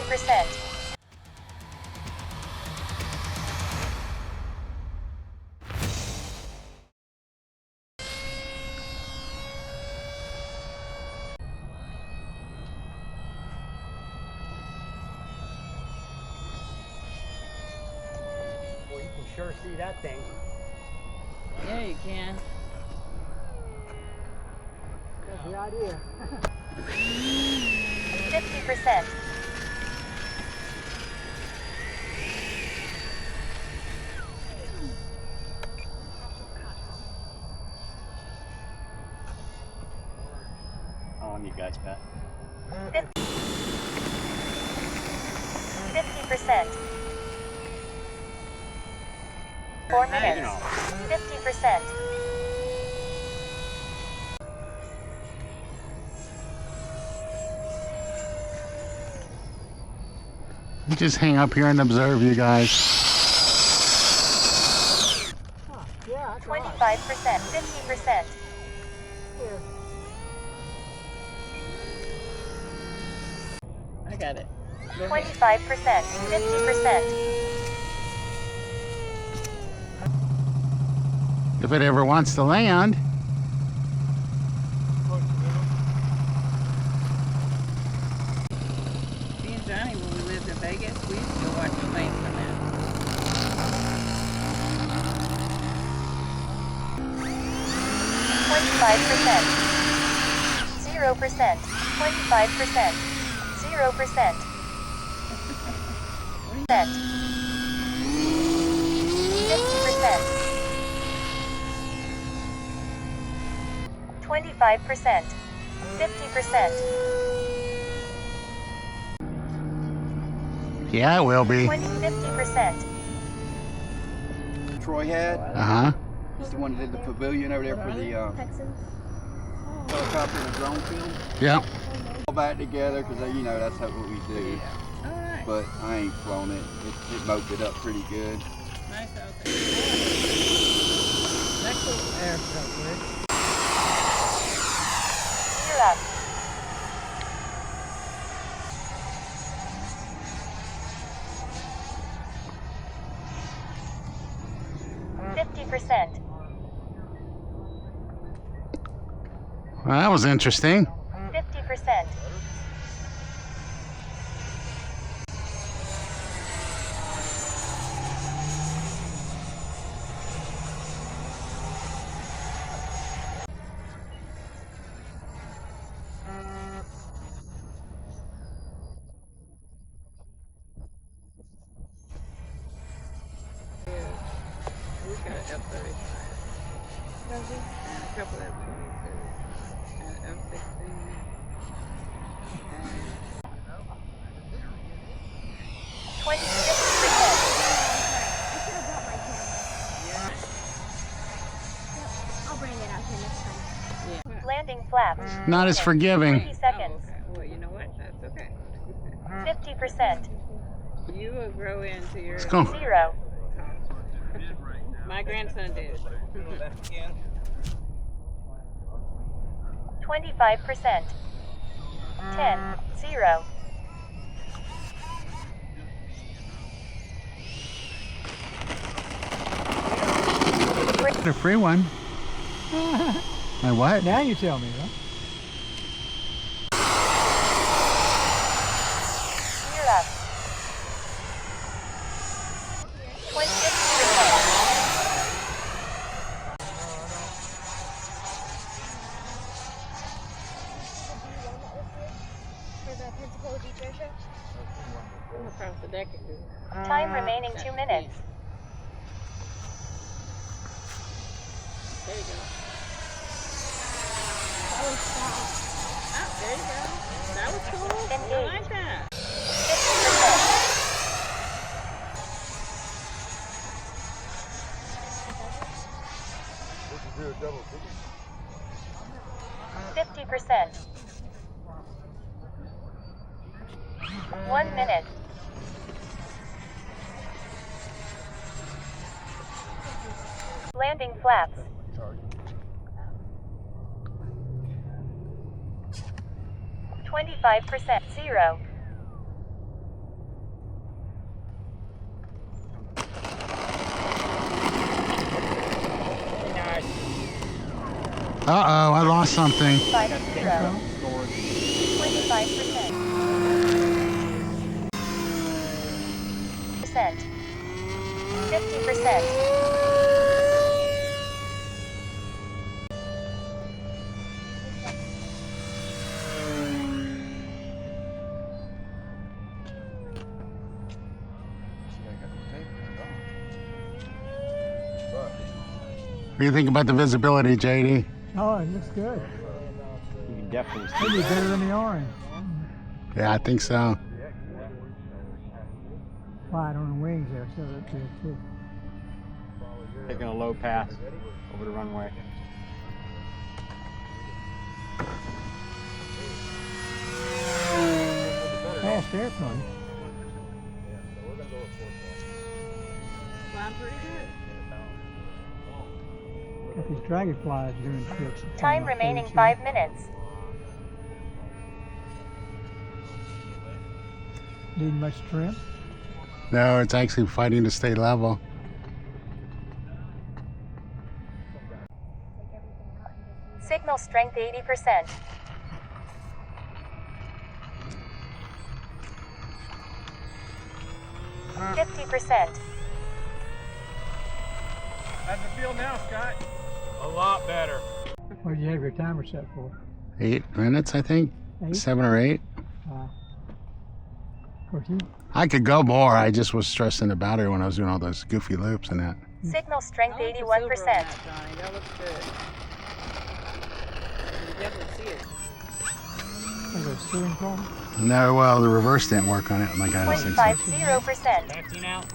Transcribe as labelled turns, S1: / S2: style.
S1: 50%.
S2: Well, you can sure see that thing.
S3: Yeah, you can.
S2: That's the idea.
S1: 50%.
S2: On you guys, Pat.
S1: 50%. 4 minutes. 50%.
S4: Just hang up here and observe you guys.
S2: Huh, yeah, that's
S1: 25%. 50%.
S2: Here.
S3: I got it.
S1: 25%. 50%.
S4: If it ever wants to land.
S3: Me and Johnny, when we lived in Vegas, we used to watch the planes come in.
S1: 25%. 0%. 25%. 0%. 50%. 25%. 50%.
S4: Yeah, it will be.
S1: 50%.
S5: Troy had.
S4: Uh-huh.
S5: He's the one that did the pavilion over there for the helicopter and the drone film.
S4: Yep.
S5: All back together because you know that's what we do.
S3: Alright.
S5: But I ain't flown it. It moped it up pretty good.
S3: Nice out there.
S2: Next little Aeroscout, right?
S1: Gear up. %.
S4: Well, that was interesting.
S1: 50%.
S3: We've got an F-35. And a couple of F-22s. And an F-16. And
S1: 26%.
S6: I'll bring it out here next time.
S3: yeah.
S1: Landing flaps.
S4: Not as forgiving.
S1: 20
S3: Oh,
S1: seconds.
S3: okay. Well, you know what? That's okay.
S1: 50%.
S3: You will grow into your...
S4: Let's go.
S1: 0.
S3: My grandson did.
S1: 25%. 10. 0.
S4: A free one. My what?
S2: Now you tell me, huh?
S1: Gear up. 26%.
S6: For the Pensacola Beach Air Show?
S3: Come across the deck and do it.
S1: Time remaining 2 minutes.
S3: There you go.
S6: That was fast.
S3: Ah, there you go. That was cool. I like that. 50%. 1 minute. Landing flaps. 25%. 0.
S4: Uh-oh, I lost something.
S1: 50. 25%. 50%.
S4: What do you think about the visibility, JD?
S2: Oh, it looks good.
S7: You can definitely see.
S2: Maybe better than the orange.
S4: Yeah, I think so.
S2: Wide on the wings there, so that's good too.
S7: Taking a low pass over the runway.
S2: Fast airplane.
S3: Flying pretty good.
S2: Got these dragonflies doing tricks.
S1: Time remaining 5 minutes.
S2: Need much trim?
S4: No, it's actually fighting to stay level.
S1: Signal strength 80%. 50%.
S7: How's it feel now, Scott? A lot better.
S2: What did you have your timer set for?
S4: 8 minutes, I think.
S2: 8?
S4: 7 or 8.
S2: Of course, you
S4: I could go more. I just was stressing the battery when I was doing all those goofy loops and that.
S1: Signal strength
S3: I like the silver on
S1: 81%.
S3: that, Johnny. That looks good. You can definitely see it.
S2: have a steering column.
S4: No, well, the reverse didn't work on it like I was thinking.
S1: 0.50%.
S7: Vaccine out.